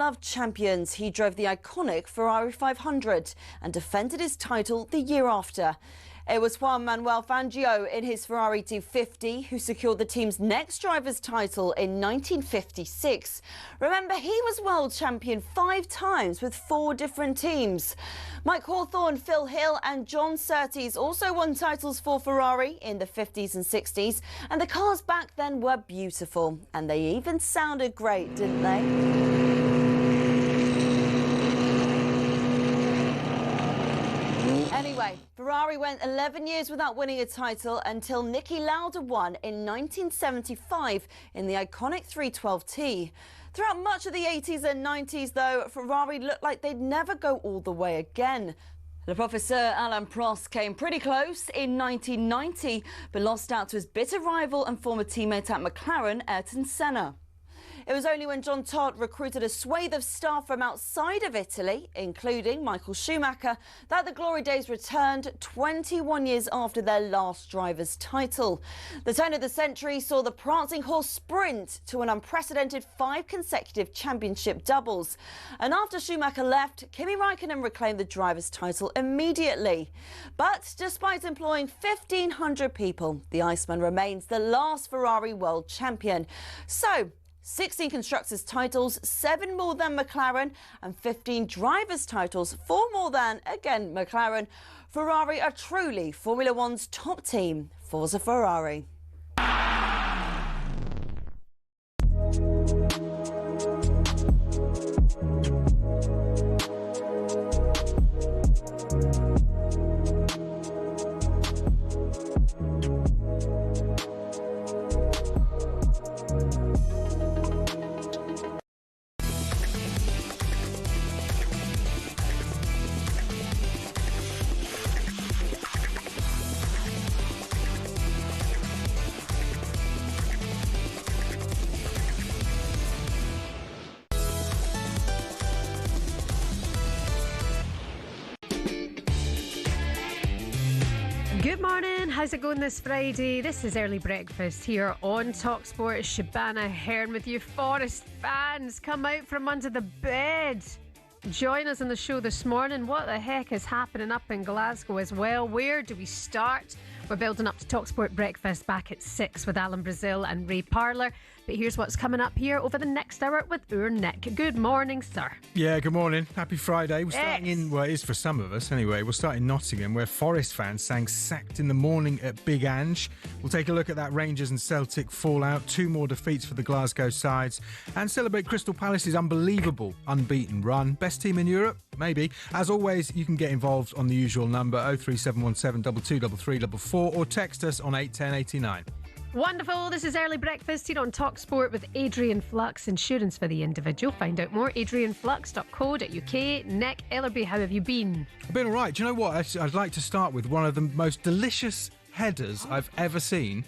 beloved champions. He drove the iconic Ferrari 500 and defended his title the year after. It was Juan Manuel Fangio in his Ferrari 250 who secured the team's next driver's title in 1956. Remember, he was world champion 5 times with 4 different teams. Mike Hawthorne, Phil Hill and John Surtees also won titles for Ferrari in the 50s and 60s. And the cars back then were beautiful. And they even sounded great, didn't they? Anyway, Ferrari went 11 years without winning a title until Niki Lauda won in 1975 in the iconic 312T. Throughout much of the 80s and 90s, though, Ferrari looked like they'd never go all the way again. Le Professeur Alain Prost came pretty close in 1990, but lost out to his bitter rival and former teammate at McLaren, Ayrton Senna. It was only when John Todt recruited a swathe of staff from outside of Italy, including Michael Schumacher, that the glory days returned 21 years after their last driver's title. The turn of the century saw the prancing horse sprint to an unprecedented 5 consecutive championship doubles. And after Schumacher left, Kimi Räikkönen reclaimed the driver's title immediately. But despite employing 1,500 people, the Iceman remains the last Ferrari world champion. So, 16 constructors' titles, 7 more than McLaren, and 15 drivers' titles, 4 more than, again, McLaren. Ferrari are truly Formula One's top team. Forza Ferrari. Good morning, how's it going this Friday? This is Early Breakfast here on TalkSport. Shebahn Aherne with you. Forest fans, come out from under the bed. Join us on the show this morning. What the heck is happening up in Glasgow as well? Where do we start? We're building up to TalkSport Breakfast back at 6 with Alan Brazil and Ray Parlour. But here's what's coming up here over the next hour with our Nick. Good morning, sir. Yeah, good morning. Happy Friday. We're starting in, well, it is for some of us anyway. We'll start in Nottingham, where Forest fans sang Sacked in the Morning at Big Ange. We'll take a look at that Rangers and Celtic fallout. 2 more defeats for the Glasgow sides. And celebrate Crystal Palace's unbelievable unbeaten run. Best team in Europe? Maybe. As always, you can get involved on the usual number 03717 223344 or text us on 81089. Wonderful. This is Early Breakfast here on TalkSport with Adrian Flux. Insurance for the individual. Find out more. adrianflux.co.uk. Nick Ellerby, how have you been? I've been all right. Do you know what? I'd like to start with one of the most delicious headers I've ever seen.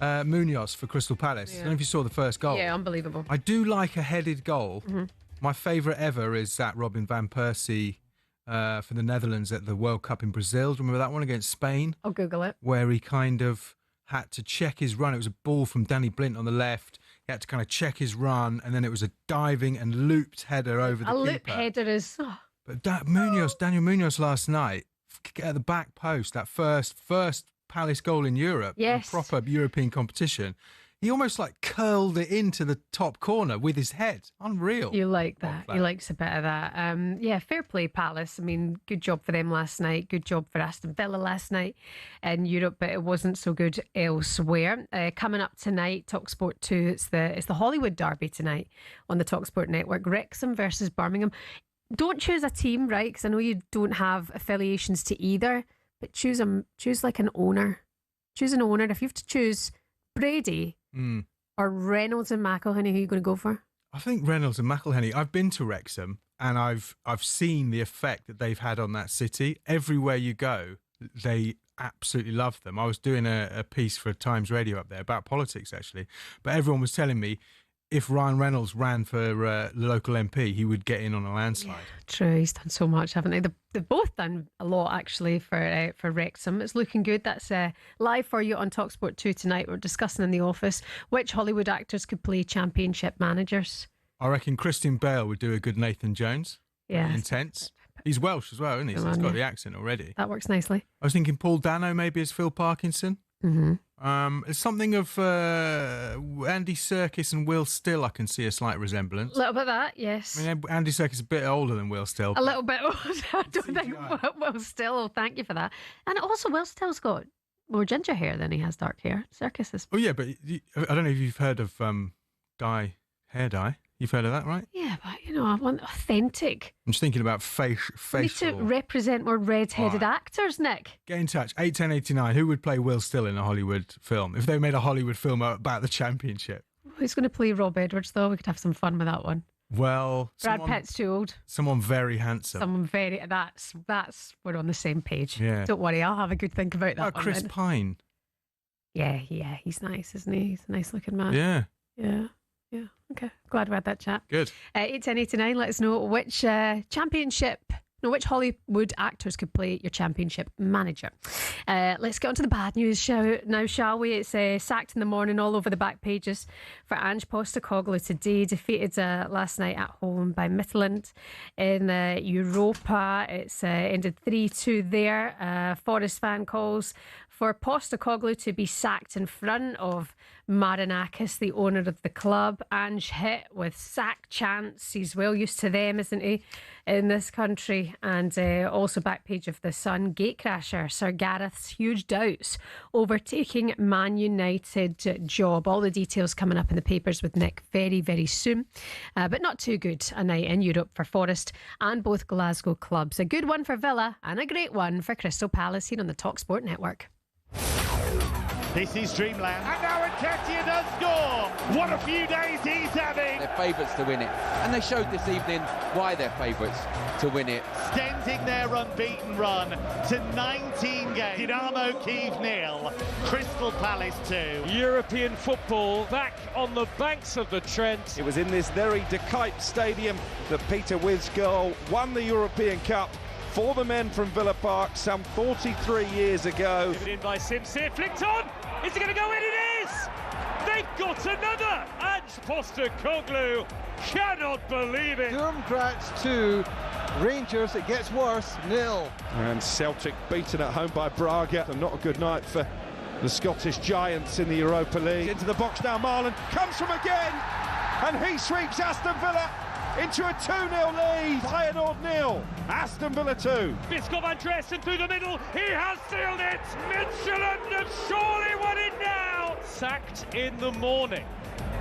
Munoz for Crystal Palace. I don't know if you saw the first goal. Yeah, unbelievable. I do like a headed goal. My favourite ever is that Robin van Persie for the Netherlands at the World Cup in Brazil. Do you remember that one against Spain? I'll Google it. Where he kind of had to check his run. It was a ball from Danny Blint on the left. He had to kind of check his run, and then it was a diving and looped header over the keeper. A loop header is... But Daniel Munoz last night, at the back post, that first Palace goal in Europe, in proper European competition, he almost like curled it into the top corner with his head. Unreal. You like that. He likes a bit of that. Yeah, fair play, Palace. I mean, good job for them last night. Good job for Aston Villa last night in Europe, but it wasn't so good elsewhere. Coming up tonight, TalkSport 2, it's the Hollywood derby tonight on the TalkSport network. Wrexham versus Birmingham. Don't choose a team, right? Because I know you don't have affiliations to either, but choose like an owner. Choose an owner. If you have to choose Brady or Reynolds and McElhenney, who are you going to go for? I think Reynolds and McElhenney. I've been to Wrexham and I've seen the effect that they've had on that city. Everywhere you go, they absolutely love them. I was doing a piece for Times Radio up there about politics, actually. But everyone was telling me if Ryan Reynolds ran for the local MP, he would get in on a landslide. Yeah, true, he's done so much, haven't they? They've both done a lot, actually, for Wrexham. It's looking good. That's live for you on TalkSport 2 tonight. We're discussing in the office which Hollywood actors could play championship managers. I reckon Christian Bale would do a good Nathan Jones. Yeah. Intense. He's Welsh as well, isn't he? So he's got the accent already. That works nicely. I was thinking Paul Dano maybe as Phil Parkinson. It's something of Andy Serkis and Will Still. I can see a slight resemblance. A little bit of that, yes. I mean, Andy Serkis is a bit older than Will Still. A little bit older. I don't think Will Still. Thank you for that. And also, Will Still's got more ginger hair than he has dark hair. Serkis is. Oh yeah, but I don't know if you've heard of hair dye. You've heard of that, right? Yeah, but I want authentic. I'm just thinking about facial. We need to represent more red-headed actors, Nick. Get in touch. 81089. Who would play Will Still in a Hollywood film? If they made a Hollywood film about the championship. Who's going to play Rob Edwards, though? We could have some fun with that one. Well, Brad Pitt's too old. Someone very handsome. Someone very. That's. We're on the same page. Yeah. Don't worry, I'll have a good think about that. Chris Pine. Yeah, he's nice, isn't he? He's a nice-looking man. Yeah. Yeah, okay. Glad we had that chat. Good. 81089, let us know which which Hollywood actors could play your championship manager. Let's get on to the bad news now, shall we? It's sacked in the morning all over the back pages for Ange Postecoglou today. Defeated last night at home by Midtjylland in Europa. It's ended 3-2 there. Forest fan calls for Postecoglou to be sacked in front of Marinakis, the owner of the club. Ange hit with sack chants. He's well used to them, isn't he, in this country? And also back page of The Sun, gatecrasher Sir Gareth's huge doubts over taking Man United job. All the details coming up in the papers with Nick very, very soon. But not too good a night in Europe for Forest and both Glasgow clubs. A good one for Villa and a great one for Crystal Palace here on the TalkSport network. This is Dreamland, and now Nketiah does score. What a few days he's having. They're favourites to win it, and they showed this evening why they're favourites to win it. Extending their unbeaten run to 19 games. Dynamo Kyiv 0, Crystal Palace 2. European football back on the banks of the Trent. It was in this very De Kuip stadium that Peter Wizgirl won the European Cup for the men from Villa Park some 43 years ago. Given in by Simsir, flicked on. Is it going to go in? It is! They've got another! Ange Postecoglou cannot believe it. Durham Graz 2, Rangers, it gets worse, 0. And Celtic beaten at home by Braga. And not a good night for the Scottish Giants in the Europa League. Into the box now, Marlon comes from again, and he sweeps Aston Villa into a 2-0 lead. Feyenoord 0, Aston Villa 2. Biscoff Andresen through the middle. He has sealed it. Midtjylland have surely won it now. Sacked in the morning.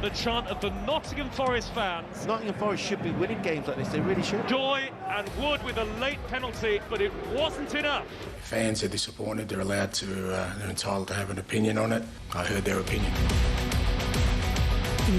The chant of the Nottingham Forest fans. Nottingham Forest should be winning games like this. They really should. Joy and Wood with a late penalty, but it wasn't enough. Fans are disappointed. They're allowed to, they're entitled to have an opinion on it. I heard their opinion.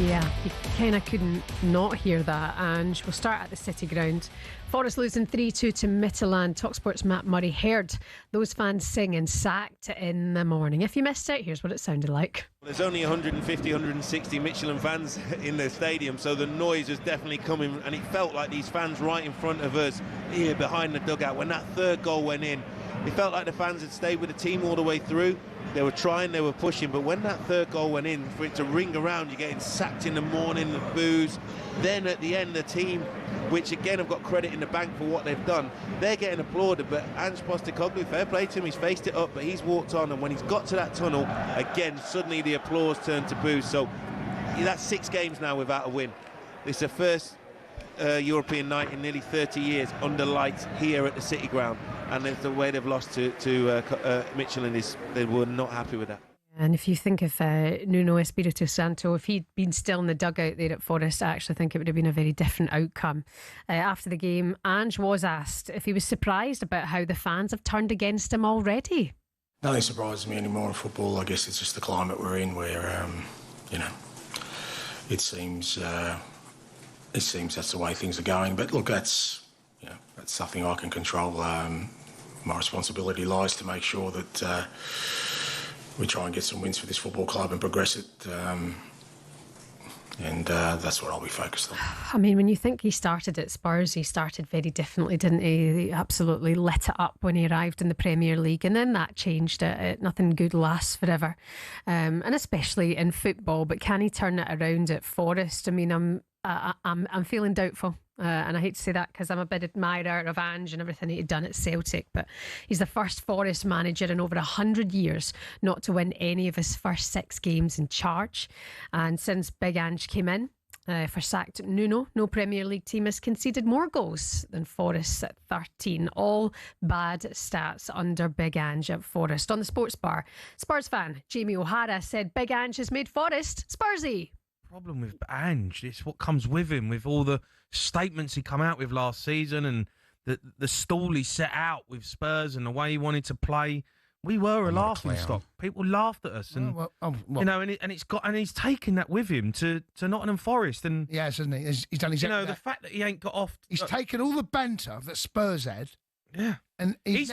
Yeah, you kind of couldn't not hear that. And we'll start at the City Ground. Forest losing 3-2 to Midtjylland. TalkSport's Matt Murray heard those fans sing and sacked in the morning. If you missed it, here's what it sounded like. There's only 150, 160 Midtjylland fans in the stadium, so the noise was definitely coming, and it felt like these fans right in front of us here behind the dugout. When that third goal went in, it felt like the fans had stayed with the team all the way through. They were trying, they were pushing, but when that third goal went in, for it to ring around, you're getting sacked in the morning, the boos. Then at the end, the team, which again have got credit in the bank for what they've done, they're getting applauded. But Ange Postecoglou, fair play to him, he's faced it up, but he's walked on, and when he's got to that tunnel, again, suddenly the applause turned to boos. So that's 6 games now without a win. It's the first European night in nearly 30 years under lights here at the City Ground, and it's the way they've lost to Midtjylland is they were not happy with that. And if you think of Nuno Espirito Santo, if he'd been still in the dugout there at Forest, I actually think it would have been a very different outcome. After the game, Ange was asked if he was surprised about how the fans have turned against him already. Nothing surprises me anymore in football. I guess it's just the climate we're in where, it seems that's the way things are going. But look, that's something I can control. My responsibility lies to make sure that we try and get some wins for this football club and progress it. And that's what I'll be focused on. I mean, when you think he started at Spurs, he started very differently, didn't he? He absolutely lit it up when he arrived in the Premier League, and then that changed it. Nothing good lasts forever, and especially in football. But can he turn it around at Forest? I mean, I'm feeling doubtful. And I hate to say that because I'm a bit admirer of Ange and everything he'd done at Celtic, but he's the first Forest manager in over 100 years not to win any of his first 6 games in charge. And since Big Ange came in for sacked Nuno, no Premier League team has conceded more goals than Forest at 13. All bad stats under Big Ange at Forest. On the sports bar, Spurs fan Jamie O'Hara said Big Ange has made Forest Spursy. Problem with Ange, it's what comes with him, with all the statements he come out with last season and the stall he set out with Spurs and the way he wanted to play. We were a laughing stock. People laughed at us, and you know, and he's taken that with him to Nottingham Forest, and yes, hasn't he? He's done exactly. You know, the fact that he ain't got off. He's taken all the banter that Spurs had. Yeah, and he's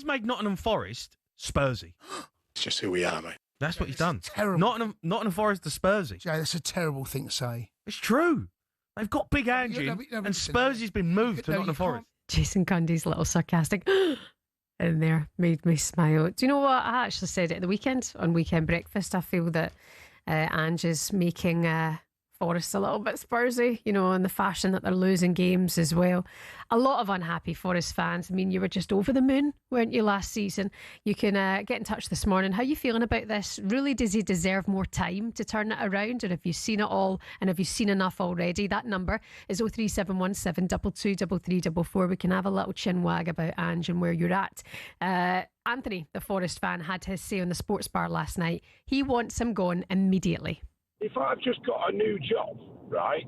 made Nottingham Forest Spursy. It's just who we are, mate. That's what he's done. Terrible. Nottingham Forest to Spursy. Jay, that's a terrible thing to say. It's true. They've got Big Ange in, and Spursy's been moved to Nottingham Forest. Jason Cundy's little sarcastic in there made me smile. Do you know what? I actually said it at the weekend on Weekend Breakfast. I feel that Ange is making Forest a little bit Spursy, you know, in the fashion that they're losing games as well. A lot of unhappy Forest fans. I mean, you were just over the moon, weren't you, last season? You can get in touch this morning. How are you feeling about this? Really, does he deserve more time to turn it around? Or have you seen it all and have you seen enough already? That number is 03717 223344. We can have a little chin wag about Ange and where you're at. Anthony, the Forest fan, had his say on the sports bar last night. He wants him gone immediately. If I've just got a new job, right,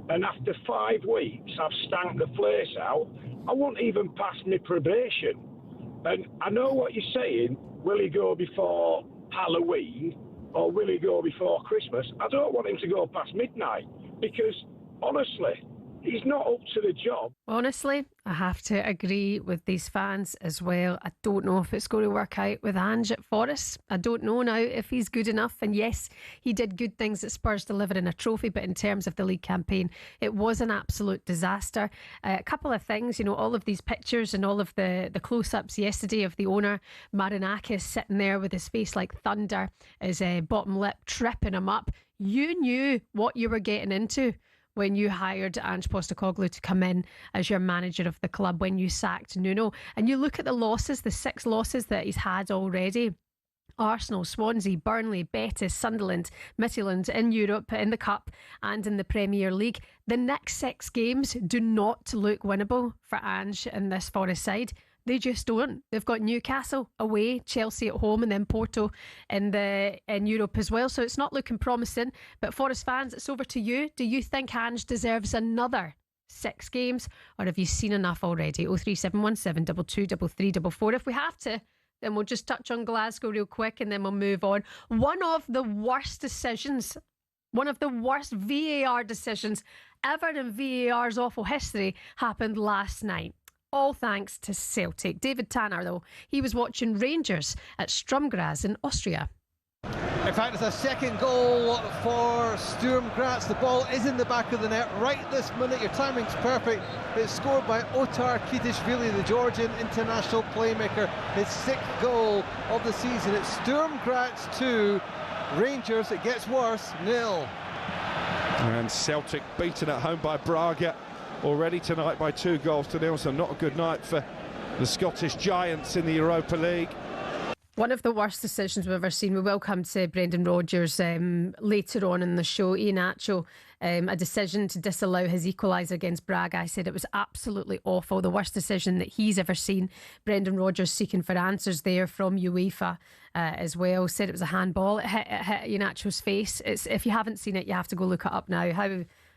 and after 5 weeks I've stanked the place out, I won't even pass my probation. And I know what you're saying, will he go before Halloween or will he go before Christmas? I don't want him to go past midnight because, honestly, he's not up to the job. Honestly, I have to agree with these fans as well. I don't know if it's going to work out with Ange at Forest. I don't know now if he's good enough. And yes, he did good things at Spurs delivering a trophy, but in terms of the league campaign, it was an absolute disaster. A couple of things, you know, all of these pictures and all of the close-ups yesterday of the owner, Marinakis, sitting there with his face like thunder, his bottom lip tripping him up. You knew what you were getting into when you hired Ange Postecoglou to come in as your manager of the club, when you sacked Nuno. And you look at the losses, the 6 losses that he's had already. Arsenal, Swansea, Burnley, Betis, Sunderland, Midtjylland in Europe, in the Cup and in the Premier League. The next 6 games do not look winnable for Ange and this Forest side. They just don't. They've got Newcastle away, Chelsea at home, and then Porto in Europe as well. So it's not looking promising. But Forest fans, it's over to you. Do you think Ange deserves another 6 games, or have you seen enough already? 03717 223344. If we have to, then we'll just touch on Glasgow real quick and then we'll move on. One of the worst decisions, one of the worst VAR decisions ever in VAR's awful history happened last night. All thanks to Celtic. David Tanner, though, he was watching Rangers at Stromgras in Austria. In fact, it's a second goal for Sturm Graz. The ball is in the back of the net right this minute. Your timing's perfect. It's scored by Otar Kitishvili, the Georgian international playmaker. His 6th goal of the season. It's Sturm Graz 2, Rangers, it gets worse, 0. And Celtic beaten at home by Braga already tonight by 2-0. So not a good night for the Scottish Giants in the Europa League. One of the worst decisions we've ever seen. We will come to Brendan Rodgers later on in the show. Ian Acho, a decision to disallow his equaliser against Braga. I said it was absolutely awful. The worst decision that he's ever seen. Brendan Rodgers seeking for answers there from UEFA as well. Said it was a handball. It hit Ian Acho's face. If you haven't seen it, you have to go look it up now.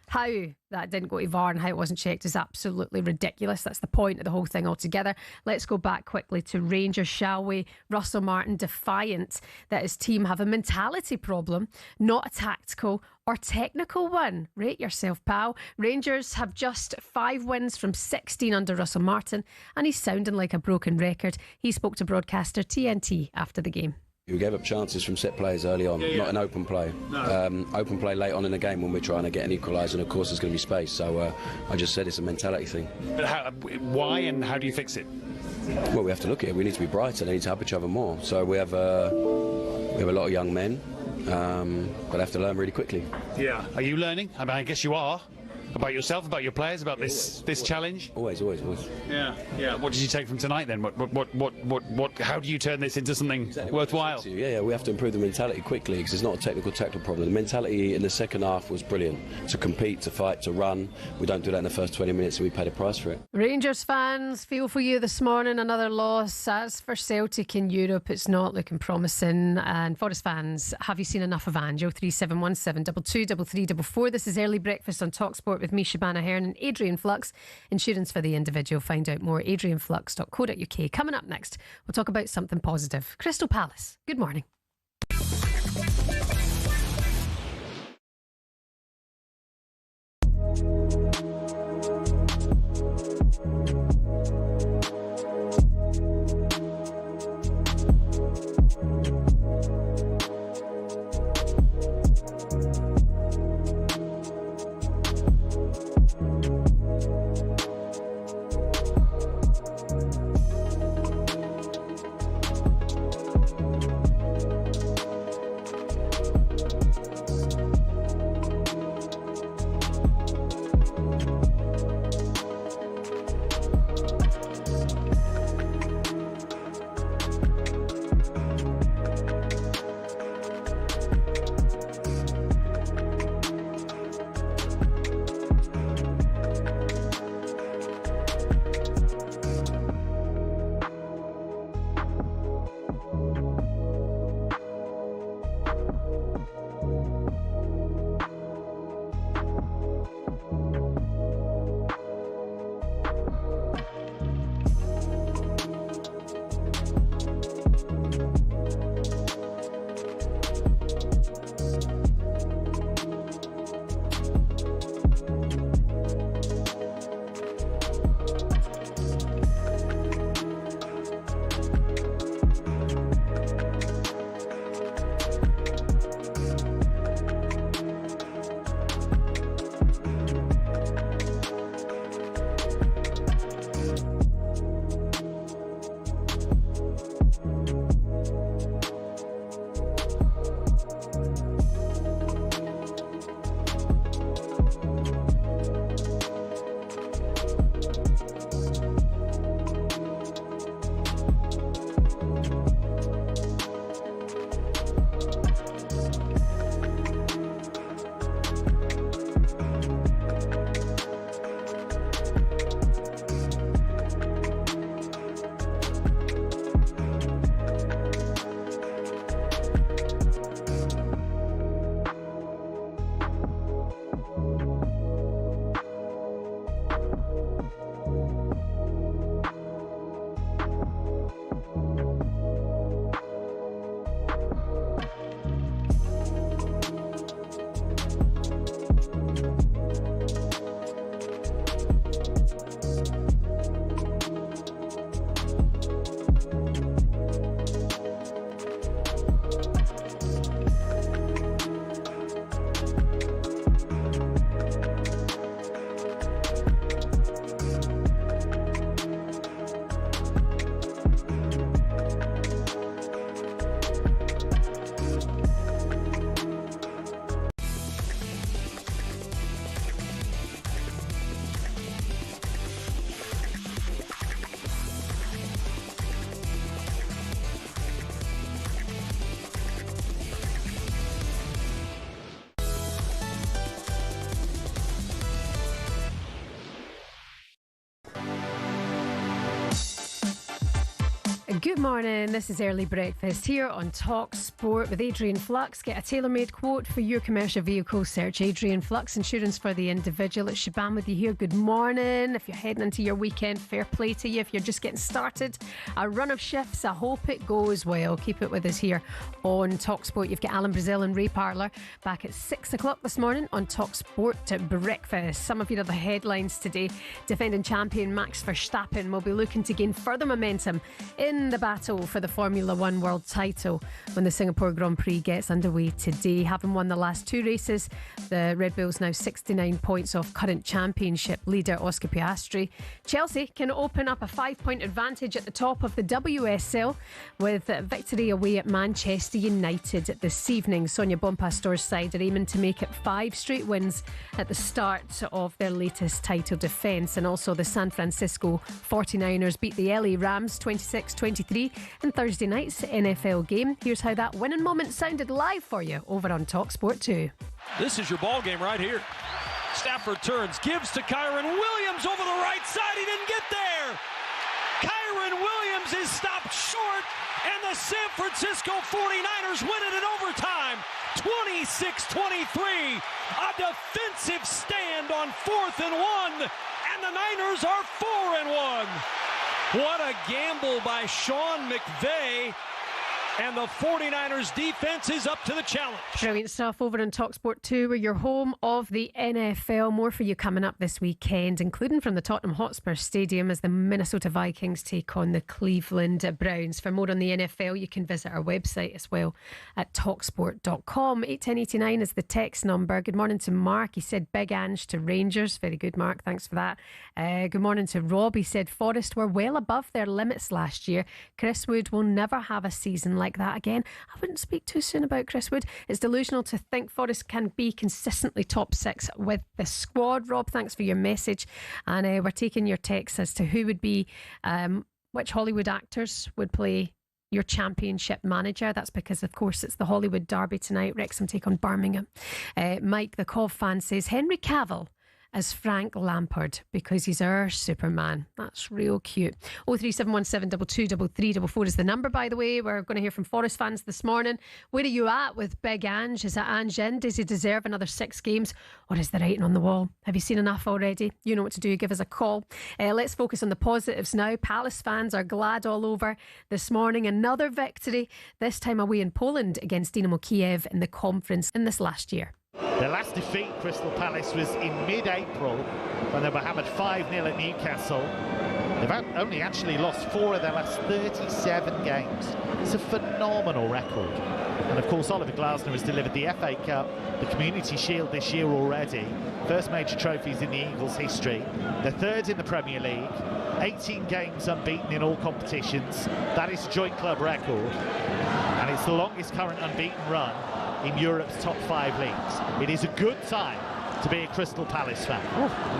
How that didn't go to VAR and how it wasn't checked is absolutely ridiculous. That's the point of the whole thing altogether. Let's go back quickly to Rangers, shall we? Russell Martin defiant that his team have a mentality problem, not a tactical or technical one. Rate yourself, pal. Rangers have just 5 wins from 16 under Russell Martin, and he's sounding like a broken record. He spoke to broadcaster TNT after the game. We gave up chances from set plays early on, not an open play. No. Open play late on in the game when we're trying to get an equaliser, and of course there's going to be space. So I just said it's a mentality thing. But why and how do you fix it? Well, we have to look at it. We need to be brighter. They need to help each other more. So we have a lot of young men, but have to learn really quickly. Yeah. Are you learning? I mean, I guess you are. about yourself, about your players, about this challenge? Always. Yeah. What did you take from tonight then? What? How do you turn this into something worthwhile? Yeah. We have to improve the mentality quickly because it's not a technical problem. The mentality in the second half was brilliant. To compete, to fight, to run. We don't do that in the first 20 minutes, so we paid a price for it. Rangers fans, feel for you this morning. Another loss. As for Celtic in Europe, it's not looking promising. And Forest fans, have you seen enough of Ange? 03717 223344. This is Early Breakfast on TalkSport with me, Shebahn Aherne, and Adrian Flux. Insurance for the individual. Find out more, adrianflux.co.uk. Coming up next, we'll talk about something positive. Crystal Palace, good morning. Good morning, this is Early Breakfast here on TalkSport with Adrian Flux. Get a tailor-made quote for your commercial vehicle. Search Adrian Flux, insurance for the individual. It's Shebahn with you here. Good morning. If you're heading into your weekend, fair play to you. If you're just getting started, a run of shifts, I hope it goes well. Keep it with us here on TalkSport. You've got Alan Brazil and Ray Parlour back at 6 o'clock this morning on TalkSport Breakfast. Some of you are the headlines today. Defending champion Max Verstappen will be looking to gain further momentum in the battle for the Formula One world title when the Singapore Grand Prix gets underway today. Having won the last 2 races, the Red Bulls now 69 points off current championship leader Oscar Piastri. Chelsea can open up a 5-point advantage at the top of the WSL with a victory away at Manchester United this evening. Sonia Bonpastor's side are aiming to make it 5 straight wins at the start of their latest title defence. And also the San Francisco 49ers beat the LA Rams 26-23 in Thursday night's NFL game. Here's how that winning moment sounded live for you over on TalkSport 2. This is your ball game right here. Stafford turns, gives to Kyron Williams over the right side. He didn't get there. Kyron Williams is stopped short, and the San Francisco 49ers win it in overtime. 26-23. A defensive stand on 4th and 1, and the Niners are 4-1. What a gamble by Sean McVay. And the 49ers defense is up to the challenge. Brilliant stuff over on TalkSport 2. We're your home of the NFL. More for you coming up this weekend, including from the Tottenham Hotspur Stadium as the Minnesota Vikings take on the Cleveland Browns. For more on the NFL, you can visit our website as well at talksport.com. 81089 is the text number. Good morning to Mark. He said Big Ange to Rangers. Very good, Mark. Thanks for that. Good morning to Rob. He said Forest were well above their limits last year. Chris Wood will never have a season like that again. I wouldn't speak too soon about Chris Wood. It's delusional to think Forest can be consistently top 6 with the squad. Rob, thanks for your message. And we're taking your text as to who would be, which Hollywood actors would play your championship manager. That's because, of course, it's the Hollywood derby tonight. Wrexham take on Birmingham. Mike, the Cov fan, says Henry Cavill as Frank Lampard because he's our Superman. That's real cute. 03717 223344 is the number, by the way. We're going to hear from Forest fans this morning. Where are you at with Big Ange? Is it Ange in? Does he deserve another 6 games? Or is the writing on the wall? Have you seen enough already? You know what to do. Give us a call. Let's focus on the positives now. Palace fans are glad all over this morning. Another victory, this time away in Poland against Dynamo Kiev in the conference in this last year. Their last defeat, Crystal Palace, was in mid-April when they were hammered 5-0 at Newcastle. They've only actually lost 4 of their last 37 games. It's a phenomenal record. And of course, Oliver Glasner has delivered the FA Cup, the Community Shield this year already. First major trophies in the Eagles' history. They're 3rd in the Premier League. 18 games unbeaten in all competitions. That is a joint club record. And it's the longest current unbeaten run in Europe's top 5 leagues. It is a good time to be a Crystal Palace fan.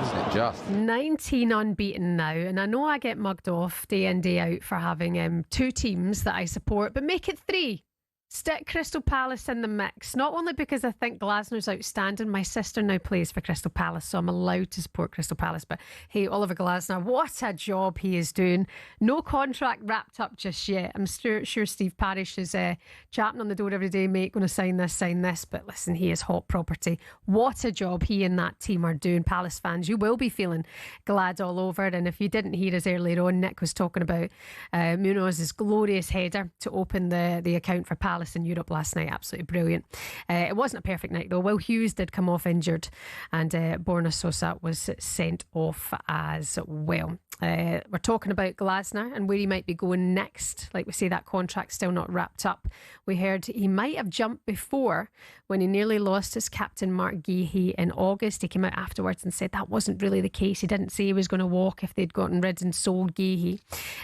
Isn't it just? 19 unbeaten now, and I know I get mugged off day in, day out for having 2 teams that I support, but make it 3. Stick Crystal Palace in the mix, not only because I think Glasner's outstanding. My sister now plays for Crystal Palace, so I'm allowed to support Crystal Palace. But hey, Oliver Glasner, what a job he is doing. No contract wrapped up just yet. I'm sure Steve Parish is chatting on the door every day, mate, going to sign this. But listen, he is hot property. What a job he and that team are doing. Palace fans, you will be feeling glad all over. And if you didn't hear us earlier on, Nick was talking about Munoz's glorious header to open the account for Palace in Europe last night. Absolutely brilliant. It wasn't a perfect night though. Will Hughes did come off injured, and Borna Sosa was sent off as well. We're talking about Glasner and where he might be going next. Like we say, that contract's still not wrapped up. We heard he might have jumped before when he nearly lost his captain Mark Geahey in August. He came out afterwards and said that wasn't really the case. He didn't say he was going to walk if they'd gotten rid and sold Geahey.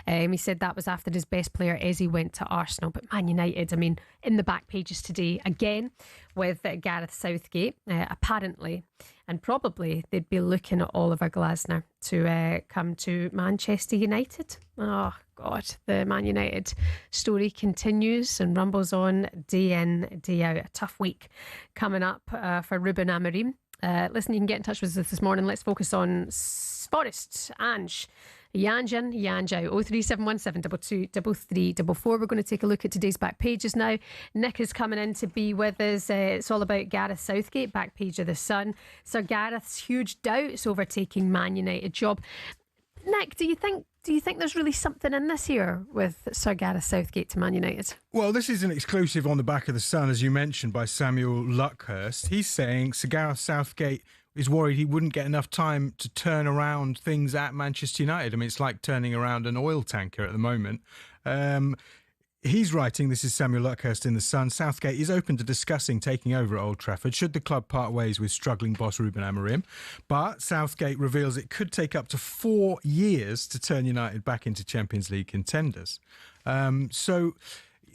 He said that was after his best player Eze went to Arsenal. But Man United, I mean, in the back pages today again with Gareth Southgate, apparently, and probably they'd be looking at Oliver Glasner to come to Manchester United. Oh God, the Man United story continues and rumbles on day in, day out. A tough week coming up for Ruben Amorim. Listen, you can get in touch with us this morning. Let's focus on Forest. Ange. Yanjin, Yanjao, 03717 223344. We're going to take a look at today's back pages now. Nick is coming in to be with us. It's all about Gareth Southgate, back page of the Sun. Sir Gareth's huge doubts overtaking Man United job. Nick, do you think there's really something in this here with Sir Gareth Southgate to Man United? Well, this is an exclusive on the back of the Sun, as you mentioned, by Samuel Luckhurst. He's saying Sir Gareth Southgate is worried he wouldn't get enough time to turn around things at Manchester United. I mean, it's like turning around an oil tanker at the moment. He's writing, this is Samuel Luckhurst in The Sun, Southgate is open to discussing taking over at Old Trafford should the club part ways with struggling boss Ruben Amorim. But Southgate reveals it could take up to 4 years to turn United back into Champions League contenders. So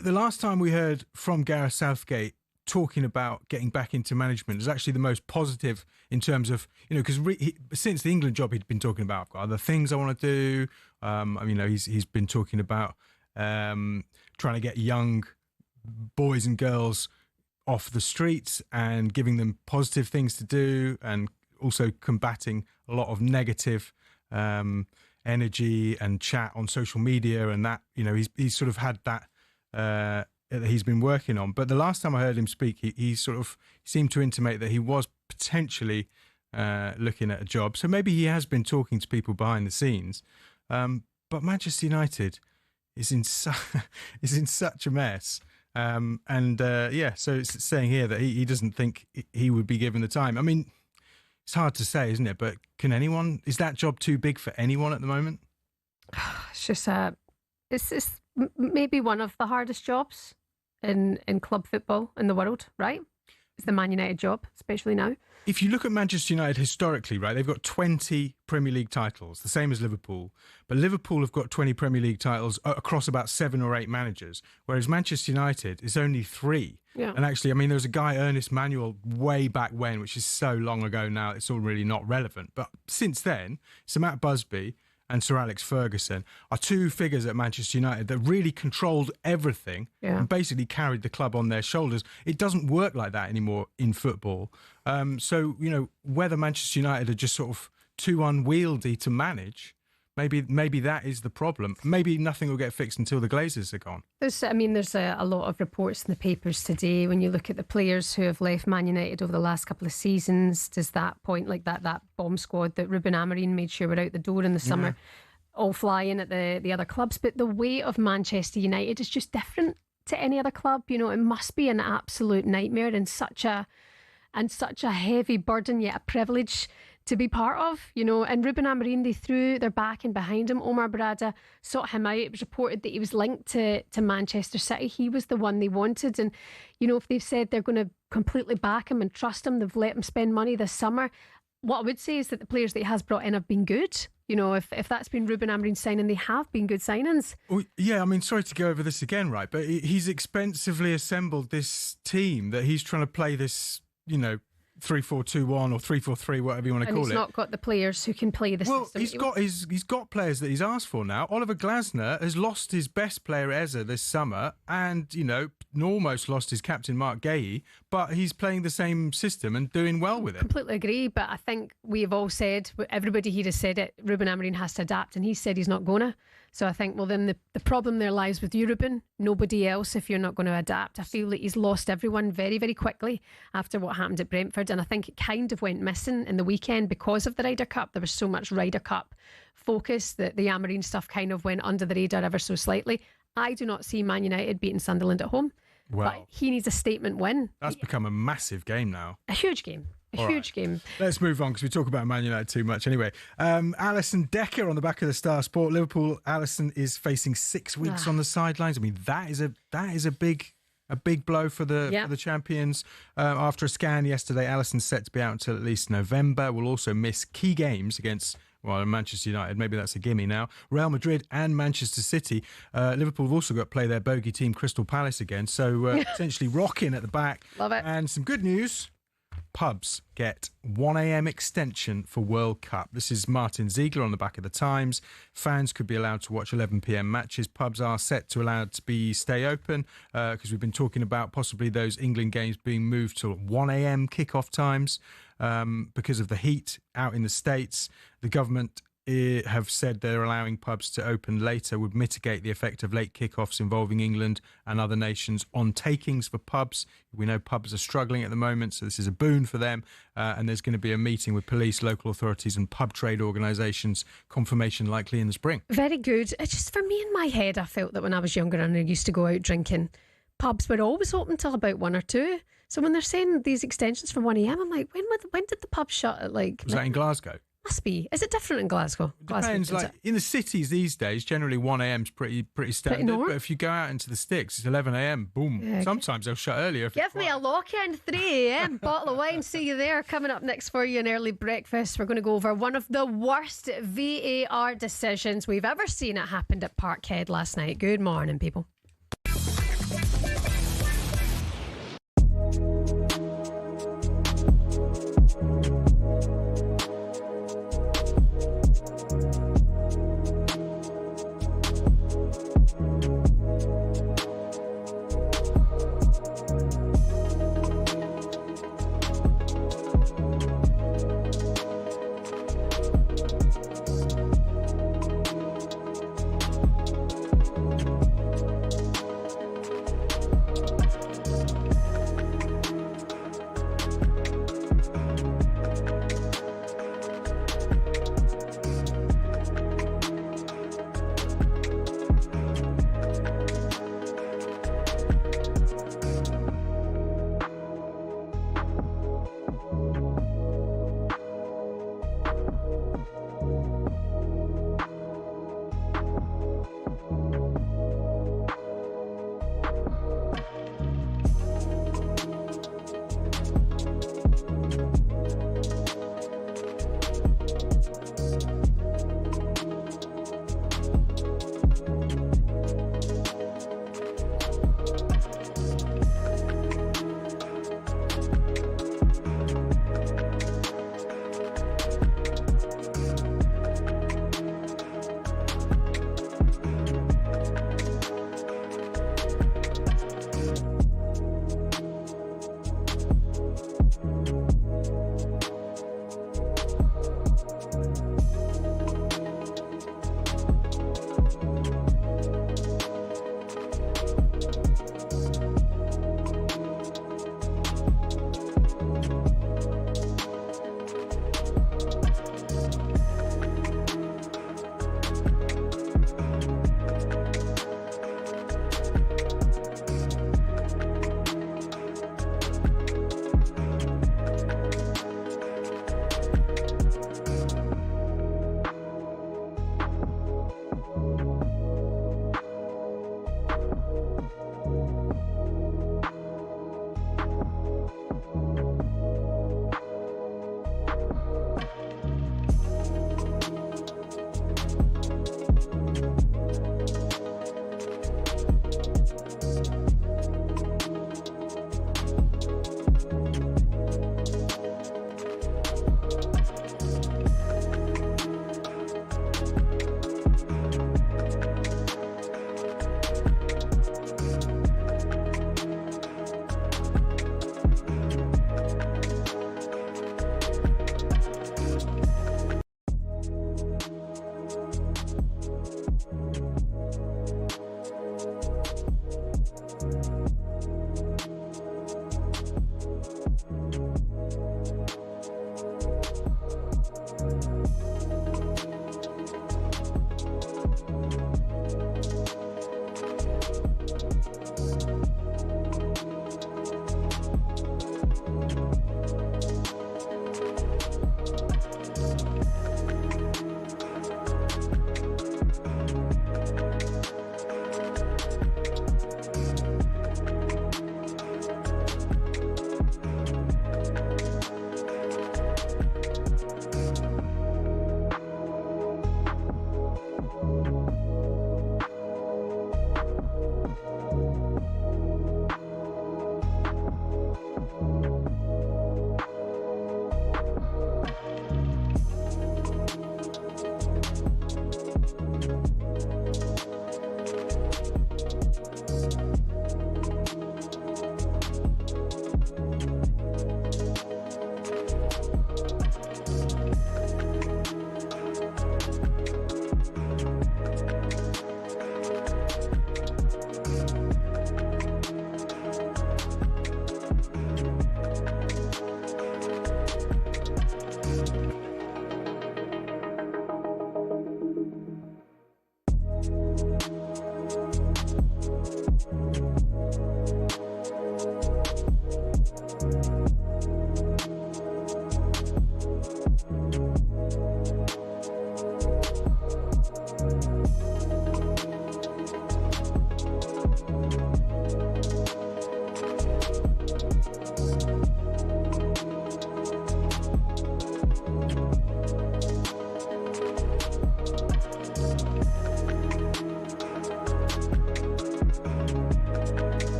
the last time we heard from Gareth Southgate talking about getting back into management is actually the most positive in terms of, because since the England job, he'd been talking about, I've got other things I want to do. He's been talking about trying to get young boys and girls off the streets and giving them positive things to do, and also combating a lot of negative energy and chat on social media, and that, he's sort of had that that he's been working on. But the last time I heard him speak, he sort of seemed to intimate that he was potentially looking at a job. So maybe he has been talking to people behind the scenes. But Manchester United is in such a mess. So it's saying here that he doesn't think he would be given the time. I mean, it's hard to say, isn't it? But is that job too big for anyone at the moment? It's just it's maybe one of the hardest jobs in club football in the world, right? It's the Man United job, especially now. If you look at Manchester United historically, right, they've got 20 Premier League titles, the same as Liverpool. But Liverpool have got 20 Premier League titles across about 7 or 8 managers, whereas Manchester United is only 3. Yeah. And actually, I mean, there was a guy, Ernest Manuel, way back when, which is so long ago now, it's all really not relevant. But since then, Sir Matt Busby and Sir Alex Ferguson are 2 figures at Manchester United that really controlled everything and basically carried the club on their shoulders. It doesn't work like that anymore in football. So, whether Manchester United are just sort of too unwieldy to manage, maybe that is the problem. Maybe nothing will get fixed until the Glazers are gone. There's a lot of reports in the papers today. When you look at the players who have left Man United over the last couple of seasons, does that point, like that bomb squad that Ruben Amorim made sure were out the door in the summer, all flying at the other clubs? But the weight of Manchester United is just different to any other club. It must be an absolute nightmare and such a heavy burden, yet a privilege to be part of, and Ruben Amorim, they threw their backing behind him. Omar Barada sought him out. It was reported that he was linked to Manchester City. He was the one they wanted. And, if they've said they're going to completely back him and trust him, they've let him spend money this summer. What I would say is that the players that he has brought in have been good. If that's been Ruben Amorim's signing, they have been good signings. Well, yeah, I mean, sorry to go over this again, right? But he's expensively assembled this team that he's trying to play this, 3-4-2-1 or 3-4-3, whatever you want to call it. And he's not got the players who can play the system. He's got players that he's asked for now. Oliver Glasner has lost his best player Eze this summer, and almost lost his captain Mark Gahey, but he's playing the same system and doing well with it. Completely agree, but I think we've all said, everybody here has said it, Ruben Amorim has to adapt, and he said he's not going to. So I think, well, then the problem there lies with you, Ruben, nobody else, if you're not going to adapt. I feel that he's lost everyone very, very quickly after what happened at Brentford, and I think it kind of went missing in the weekend because of the Ryder Cup. There was so much Ryder Cup focus that the Amorim stuff kind of went under the radar ever so slightly. I do not see Man United beating Sunderland at home. Well, but he needs a statement win. That's become a massive game now. A huge game. Huge game. Let's move on because we talk about Man United too much. Anyway, Alisson Decker on the back of the Star Sport. Liverpool, Alisson is facing 6 weeks on the sidelines. I mean, that is a big blow for the champions. After a scan yesterday, Alisson's set to be out until at least November. Will also miss key games against Manchester United. Maybe that's a gimme now. Real Madrid and Manchester City. Liverpool have also got to play their bogey team Crystal Palace again. So essentially rocking at the back. Love it. And some good news. Pubs get 1 a.m. extension for World Cup. This is Martin Ziegler on the back of the Times. Fans could be allowed to watch 11 p.m. matches. Pubs are set to allow to stay open because we've been talking about possibly those England games being moved to 1 a.m. kickoff times because of the heat out in the States. The government have said they're allowing pubs to open later would mitigate the effect of late kickoffs involving England and other nations on takings for pubs. We know pubs are struggling at the moment, so this is a boon for them. And there's going to be a meeting with police, local authorities and pub trade organisations, confirmation likely in the spring. Very good. It's just for me in my head, I felt that when I was younger and I used to go out drinking, pubs were always open till about 1 or 2. So when they're saying these extensions from 1 a.m, I'm like, when did the pub shut at like? Was that in Glasgow? Must be. Is it different in Glasgow? Depends. Like in the cities these days, generally 1 a.m's pretty standard. But if you go out into the sticks, it's 11 a.m. Boom. Yeah, sometimes they'll shut earlier. Give me a lock-in 3 a.m. bottle of wine. See you there. Coming up next for you, an early breakfast. We're going to go over one of the worst VAR decisions we've ever seen. It happened at Parkhead last night. Good morning, people.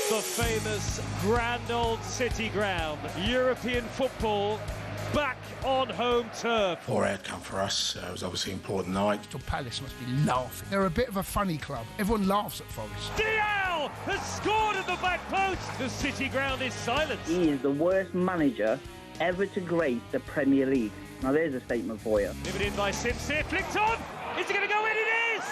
The famous grand old City ground. European football back on home turf. Poor outcome for us. It was obviously an important night. Crystal Palace must be laughing. They're a bit of a funny club. Everyone laughs at Forest. DL has scored at the back post. The City ground is silent. He is the worst manager ever to grace the Premier League. Now there's a statement for you. Delivered in by Simpson, flicked on. Is it going to go in? It is!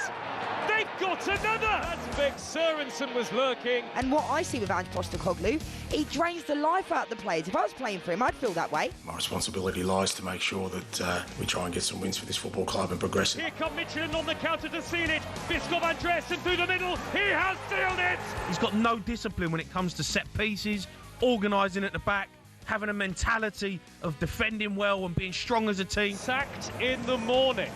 They've got another! That's Beck Sørensen was lurking. And what I see with Ange Postecoglou, he drains the life out of the players. If I was playing for him, I'd feel that way. My responsibility lies to make sure that we try and get some wins for this football club and progress it. Here come Midtjylland on the counter to seal it. Biskov Andresen through the middle. He has sealed it! He's got no discipline when it comes to set pieces, organising at the back, having a mentality of defending well and being strong as a team. Sacked in the morning.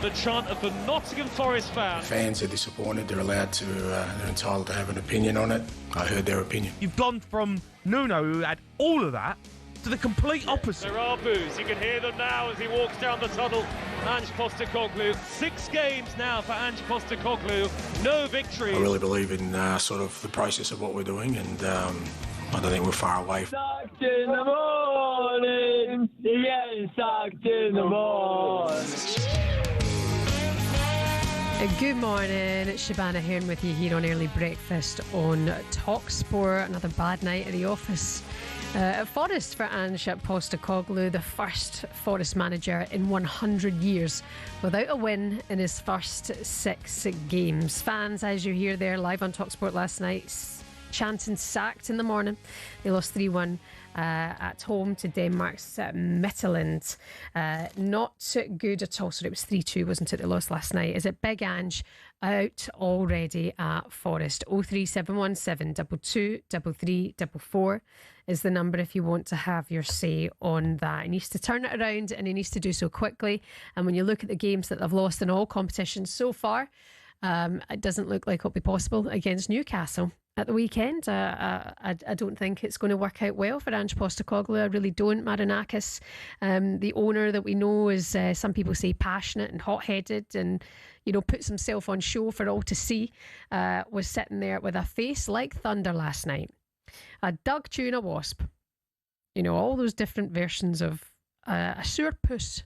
The chant of the Nottingham Forest fans. Fans are disappointed. They're allowed to, they're entitled to have an opinion on it. I heard their opinion. You've gone from Nuno, who had all of that, to the complete opposite. There are boos. You can hear them now as he walks down the tunnel. Ange Postecoglou. 6 games now for Ange Postecoglou. No victory. I really believe in sort of the process of what we're doing, and I don't think we're far away. Sacked in the morning. Yes, sacked in the morning. Good morning, it's Shebahn Aherne with you here on Early Breakfast on TalkSport. Another bad night at the office at Forest for Ange Postecoglou, the first Forest manager in 100 years without a win in his first 6 games. Fans, as you hear there live on TalkSport last night, chanting sacked in the morning. They lost 3-1 at home to Denmark's Midtjylland. Not good at all. So it was 3-2, wasn't it? They lost last night. Is it Big Ange out already at Forest? 03717 22 33 44 is the number if you want to have your say on that. He needs to turn it around, and he needs to do so quickly. And when you look at the games that they've lost in all competitions so far, it doesn't look like it'll be possible against Newcastle at the weekend. I don't think it's going to work out well for Ange Postecoglou. I really don't. Marinakis, the owner that we know is, some people say, passionate and hot-headed and, you know, puts himself on show for all to see, was sitting there with a face like thunder last night. A dug tuna wasp. You know, all those different versions of a sour puss.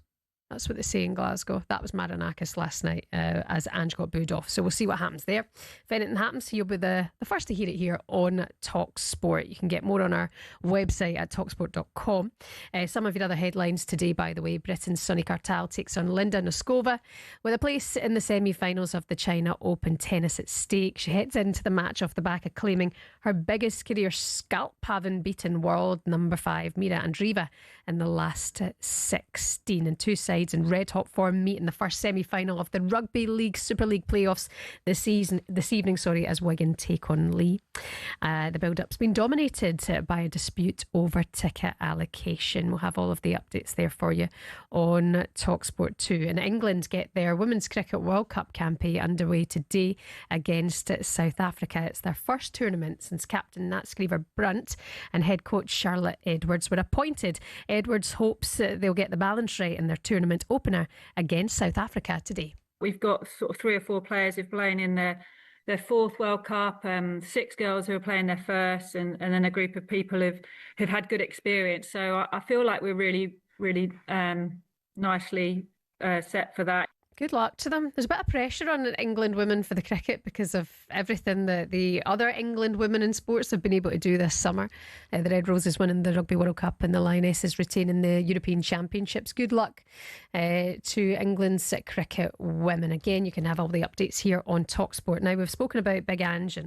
That's what they say in Glasgow. That was Marinakis last night as Ange got booed off. So we'll see what happens there. If anything happens, you'll be the first to hear it here on TalkSport. You can get more on our website at talksport.com. Some of your other headlines today, by the way: Britain's Sonny Cartal takes on Linda Noskova with a place in the semi-finals of the China Open tennis at stake. She heads into the match off the back of claiming her biggest career scalp, having beaten world number 5 Mira Andreeva in the last 16. And two sides in red hot form meet in the first semi-final of the Rugby League Super League playoffs this evening, as Wigan take on Lee. The build-up's been dominated by a dispute over ticket allocation. We'll have all of the updates there for you on TalkSport 2. And England get their Women's Cricket World Cup campaign underway today against South Africa. It's their first tournament since captain Nat Scriver-Brunt and head coach Charlotte Edwards were appointed. Edwards hopes they'll get the balance right in their tournament opener against South Africa today. We've got sort of 3 or 4 players who've playing in their 4th World Cup, 6 girls who are playing their first, and then a group of people who've had good experience. So I feel like we're really nicely set for that. Good luck to them. There's a bit of pressure on England women for the cricket because of everything that the other England women in sports have been able to do this summer. The Red Roses winning the Rugby World Cup and the Lionesses retaining the European Championships. Good luck to England's cricket women. Again, you can have all the updates here on TalkSport. Now, we've spoken about Big Ange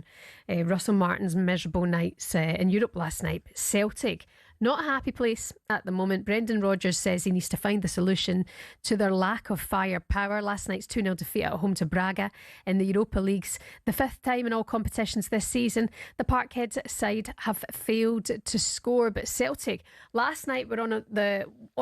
and Russell Martin's miserable nights in Europe last night. But Celtic, not a happy place at the moment. Brendan Rodgers says he needs to find the solution to their lack of firepower. Last night's 2-0 defeat at home to Braga in the Europa League's the 5th time in all competitions this season. The Parkhead side have failed to score, but Celtic last night were on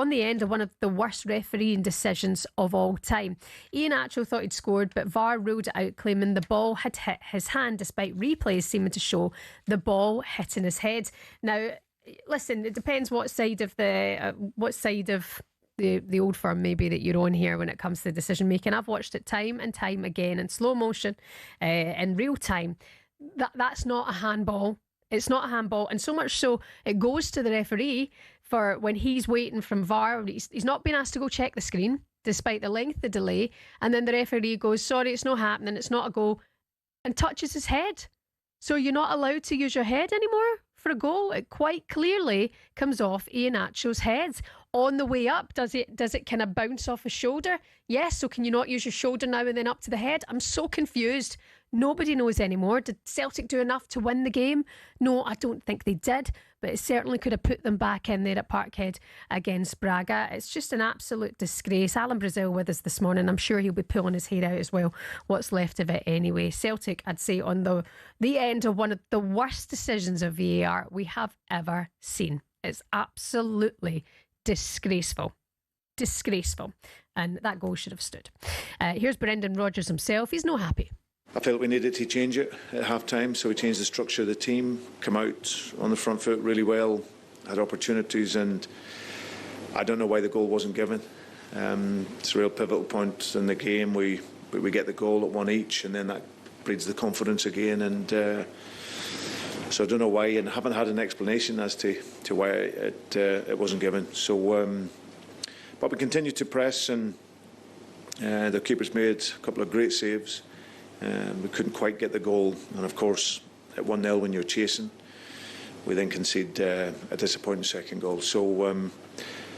the end of one of the worst refereeing decisions of all time. Ian Atchell thought he'd scored, but VAR ruled it out, claiming the ball had hit his hand, despite replays seeming to show the ball hitting his head. Now, listen, it depends what side of the old firm maybe that you're on here when it comes to decision making. I've watched it time and time again in slow motion, in real time. That's not a handball. It's not a handball, and so much so it goes to the referee for when he's waiting from VAR. He's not been asked to go check the screen despite the length of the delay, and then the referee goes, sorry, it's not happening, it's not a goal, and touches his head. So you're not allowed to use your head anymore for a goal. It quite clearly comes off Ian Atchell's head. On the way up, does it kind of bounce off his shoulder? Yes, so can you not use your shoulder now and then up to the head? I'm so confused. Nobody knows anymore. Did Celtic do enough to win the game? No, I don't think they did, but it certainly could have put them back in there at Parkhead against Braga. It's just an absolute disgrace. Alan Brazil with us this morning. I'm sure he'll be pulling his hair out as well, what's left of it anyway. Celtic, I'd say, on the end of one of the worst decisions of VAR we have ever seen. It's absolutely disgraceful. Disgraceful. And that goal should have stood. Here's Brendan Rodgers himself. He's not happy. I felt we needed to change it at half-time, so we changed the structure of the team, come out on the front foot really well, had opportunities, and I don't know why the goal wasn't given. It's a real pivotal point in the game. We get the goal at one each, and then that breeds the confidence again, and so I don't know why, and haven't had an explanation as to why it wasn't given. So, but we continued to press, and the keeper's made a couple of great saves. We couldn't quite get the goal, and of course at 1-0 when you're chasing, we then concede a disappointing second goal. So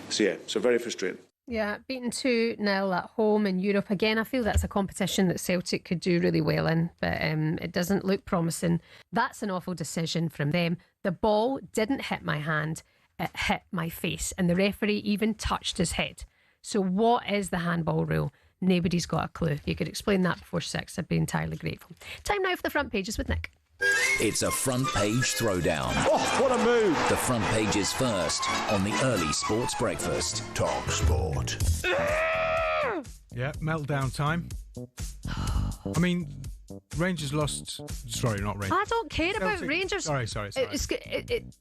very frustrating. Yeah, beaten 2-0 at home in Europe. Again, I feel that's a competition that Celtic could do really well in, but it doesn't look promising. That's an awful decision from them. The ball didn't hit my hand, it hit my face, and the referee even touched his head. So what is the handball rule? Nobody's got a clue. If you could explain that before 6, I'd be entirely grateful. Time now for the front pages with Nick. It's a front page throwdown. Oh, what a move! The front page is first on the early sports breakfast. TalkSport. Yeah, meltdown time. I mean, Rangers lost. Sorry, not Rangers. I don't care about Rangers. Sorry.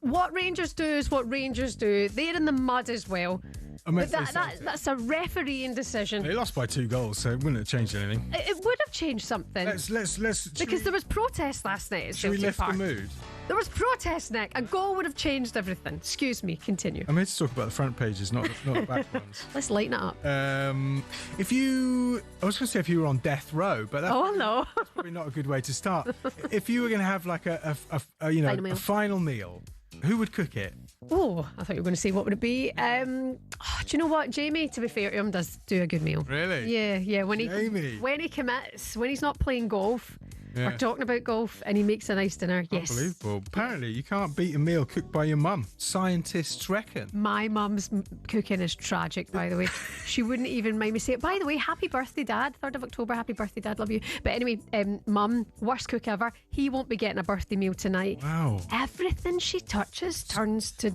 What Rangers do is what Rangers do. They're in the mud as well. I mean, that's a refereeing decision. They lost by 2 goals, so it wouldn't have changed anything. It would have changed something. Let's because there was protest last night at Celtic lift Park. the mood? There was protest, Nick. A goal would have changed everything. Excuse me, continue. I'm here to talk about the front pages, not the back ones. Let's lighten it up. I was going to say if you were on death row, but no, that's probably not a good way to start. If you were going to have like a final meal, who would cook it? Oh, I thought you were going to say what would it be. Do you know what, Jamie? To be fair to him, does do a good meal. Really? Yeah. When he commits, when he's not playing golf. Yeah. We're talking about golf and he makes a nice dinner. Yes. Unbelievable. Apparently you can't beat a meal cooked by your mum. Scientists reckon. My mum's cooking is tragic, by the way. She wouldn't even mind me saying it. By the way, happy birthday, Dad. 3rd of October, happy birthday, Dad. Love you. But anyway, Mum, worst cook ever. He won't be getting a birthday meal tonight. Wow. Everything she touches turns to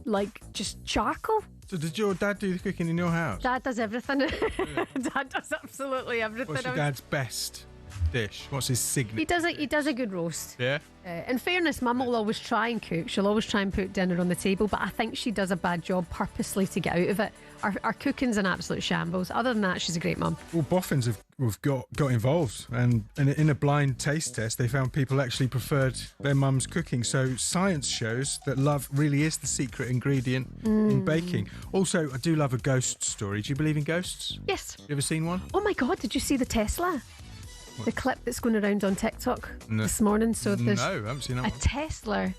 just charcoal. So did your dad do the cooking in your house? Dad does everything. Really? Dad does absolutely everything. What's your dad's best dish? What's his signature? He does a good roast. Yeah. In fairness, Mum will always try and cook. She'll always try and put dinner on the table, but I think she does a bad job purposely to get out of it. Our cooking's an absolute shambles. Other than that, she's a great mum. Well, boffins have got involved, and in a blind taste test, they found people actually preferred their mum's cooking. So science shows that love really is the secret ingredient in baking. Also, I do love a ghost story. Do you believe in ghosts? Yes. You ever seen one? Oh my God, did you see the Tesla? The clip that's going around on TikTok this morning. So there's I haven't seen that one. A Tesla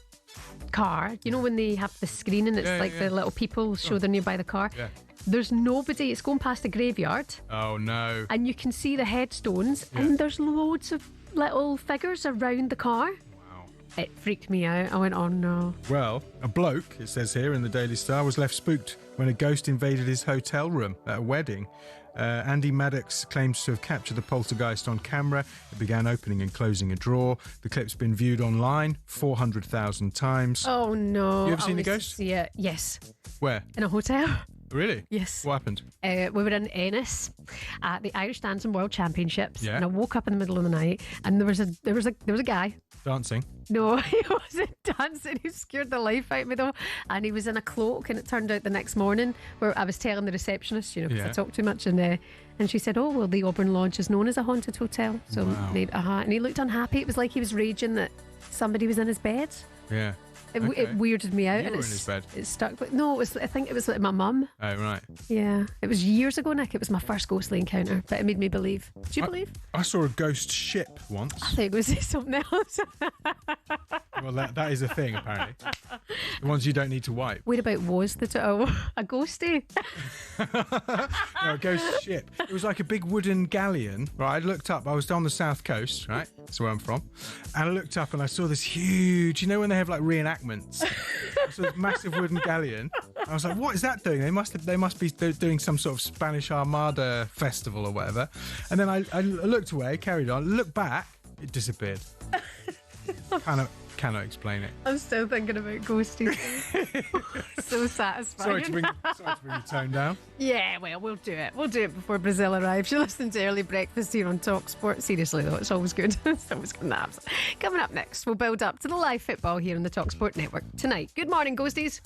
car. You know when they have the screen and it's the little people show they're nearby the car? Yeah. There's nobody. It's going past the graveyard. Oh, no. And you can see the headstones and there's loads of little figures around the car. Wow. It freaked me out. I went, oh no. Well, a bloke, it says here in the Daily Star, was left spooked when a ghost invaded his hotel room at a wedding. Andy Maddox claims to have captured the poltergeist on camera. It began opening and closing a drawer. The clip's been viewed online 400,000 times. Oh no. You ever seen the ghost? See it. Yes. Where? In a hotel. Really? Yes. What happened? We were in Ennis at the Irish Dancing World Championships, Yeah. and I woke up in the middle of the night, and there was a guy. Dancing? No, he wasn't dancing. He scared the life out of me though, and he was in a cloak. And it turned out the next morning, where I was telling the receptionist, because I talk too much, and she said, "Oh, well, the Auburn Lodge is known as a haunted hotel." So maybe, and he looked unhappy. It was like he was raging that somebody was in his bed. Yeah. It weirded me out. You and were in his bed? It stuck. But no, I think it was like my mum. Oh, right. Yeah. It was years ago, Nick. It was my first ghostly encounter, but it made me believe. Do you believe? I saw a ghost ship once. I think it was something else. Well, that is a thing, apparently. The ones you don't need to wipe. Where about was a ghosty? No, a ghost ship. It was like a big wooden galleon. Right, I looked up. I was down the south coast, right? That's where I'm from. And I looked up and I saw this huge, when they have like reenactments? I saw this massive wooden galleon. I was like, what is that doing? They must be doing some sort of Spanish Armada festival or whatever. And then I looked away, carried on, looked back, it disappeared. Cannot explain it. I'm still thinking about ghosties. So satisfying. Sorry to bring the tone down. Yeah, well, we'll do it. We'll do it before Brazil arrives. You're listening to Early Breakfast here on TalkSport. Seriously, though, it's always good. It's always good naps. Coming up next, we'll build up to the live football here on the TalkSport network tonight. Good morning, ghosties.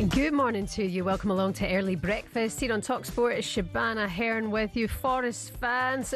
Good morning to you. Welcome along to Early Breakfast here on TalkSport. It's Shebahn Aherne with you. Forest fans,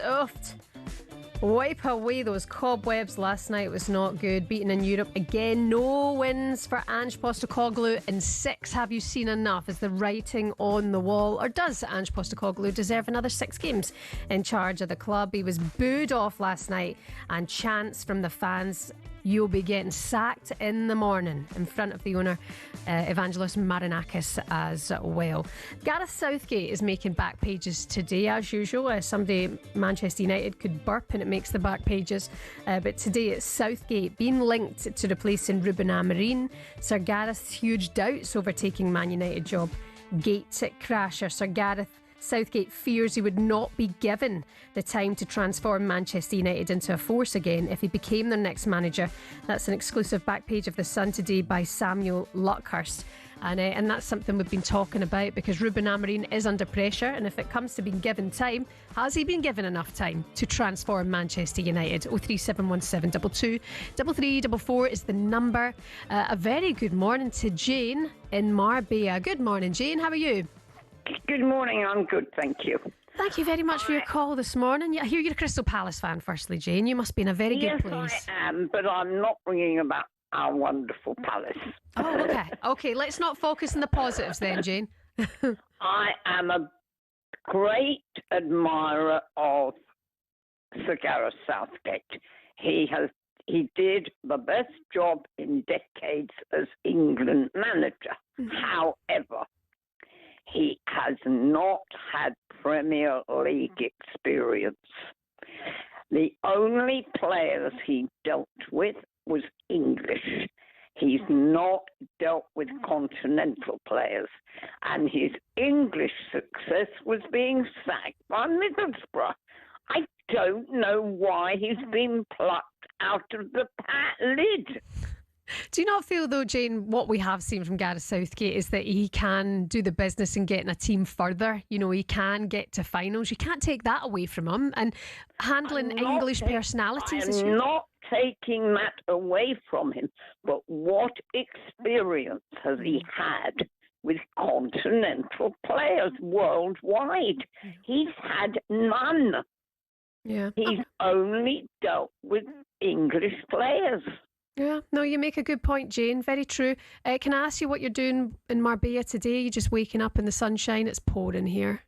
wipe away those cobwebs. Last night was not good. Beaten in Europe again. No wins for Ange Postecoglou in 6. Have you seen enough? Is the writing on the wall? Or does Ange Postecoglou deserve another 6 games in charge of the club? He was booed off last night, and chants from the fans: "You'll be getting sacked in the morning," in front of the owner, Evangelos Marinakis, as well. Gareth Southgate is making back pages today, as usual. Someday Manchester United could burp and it makes the back pages. But today it's Southgate being linked to replacing Ruben Amorim. Sir Gareth's huge doubts over taking Man United job. Gate crasher Sir Gareth Southgate fears he would not be given the time to transform Manchester United into a force again if he became their next manager. That's an exclusive back page of The Sun today by Samuel Luckhurst. And that's something we've been talking about, because Ruben Amorim is under pressure, and if it comes to being given time, has he been given enough time to transform Manchester United? 03717 22 3344 is the number. A very good morning to Jane in Marbella. Good morning, Jane. How are you? Good morning, I'm good, thank you. Thank you very much for your call this morning. I hear you're a Crystal Palace fan, firstly, Jane. You must be in a very good place. Yes, I am, but I'm not ringing about our wonderful Palace. Oh, okay. Okay, let's not focus on the positives then, Jane. I am a great admirer of Sir Gareth Southgate. He did the best job in decades as England manager. However, he has not had Premier League experience. The only players he dealt with was English. He's not dealt with continental players. And his English success was being sacked by Middlesbrough. I don't know why he's been plucked out of the lid. Do you not feel, though, Jane, what we have seen from Gareth Southgate is that he can do the business in getting a team further? You know, he can get to finals. You can't take that away from him. And handling English personalities. I'm not taking that away from him. But what experience has he had with continental players worldwide? He's had none. Yeah. He's only dealt with English players. Yeah, no, you make a good point, Jane. Very true. Can I ask you what you're doing in Marbella today? You're just waking up in the sunshine. It's pouring here.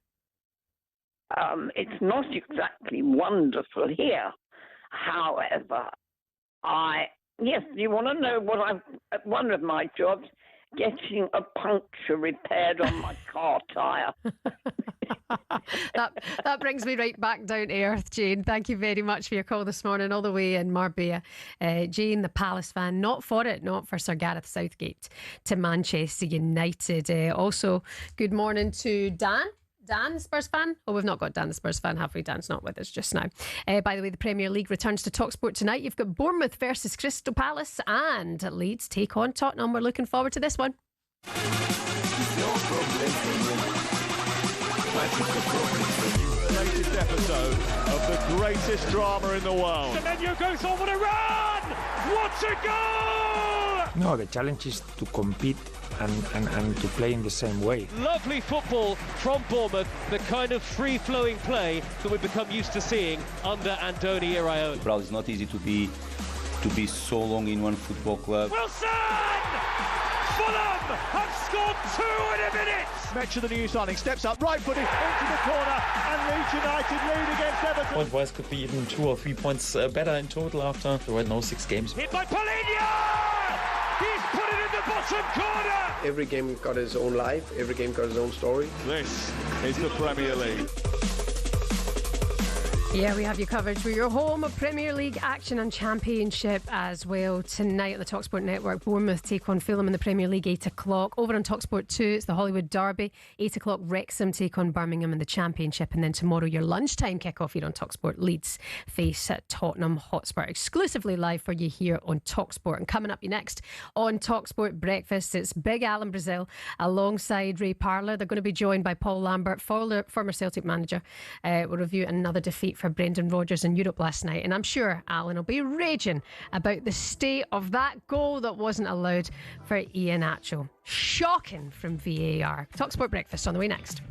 It's not exactly wonderful here. However, yes, you want to know what one of my jobs, getting a puncture repaired on my car tyre. That brings me right back down to earth, Jane. Thank you very much for your call this morning, all the way in Marbella. Jane, the Palace fan, not for Sir Gareth Southgate to Manchester United. Also, good morning to Dan. Dan, Spurs fan? Oh, we've not got Dan, the Spurs fan, have we? Dan's not with us just now. By the way, the Premier League returns to TalkSport tonight. You've got Bournemouth versus Crystal Palace, and Leeds take on Tottenham. We're looking forward to this one. Latest episode of the greatest drama in the world. Semenyo goes on with a run! What a goal! No, the challenge is to compete and to play in the same way. Lovely football from Bournemouth, the kind of free-flowing play that we've become used to seeing under Andoni Iraola. It's not easy to be so long in one football club. Wilson! Fulham have scored 2 in a minute! Metcher, the new signing, steps up, right-footed into the corner, and Leeds United lead against Everton. Point-wise, could be even 2 or 3 points better in total after right now 6 games. Hit by Paulinho! He's put it in the bottom corner! Every game got its own life, every game got its own story. This is the Premier League. Yeah, we have you covered for your home of Premier League action and Championship as well. Tonight on the TalkSport Network, Bournemouth take on Fulham in the Premier League, 8 o'clock. Over on TalkSport 2, it's the Hollywood Derby. 8 o'clock, Wrexham take on Birmingham in the Championship. And then tomorrow, your lunchtime kickoff here on TalkSport. Leeds face Tottenham Hotspur. Exclusively live for you here on TalkSport. And coming up next on TalkSport Breakfast, it's Big Al in Brazil alongside Ray Parlour. They're going to be joined by Paul Lambert, former Celtic manager. We'll review another defeat for Brendan Rodgers in Europe last night. And I'm sure Alan will be raging about the state of that goal that wasn't allowed for Iheanacho. Shocking from VAR. TalkSport Breakfast on the way next.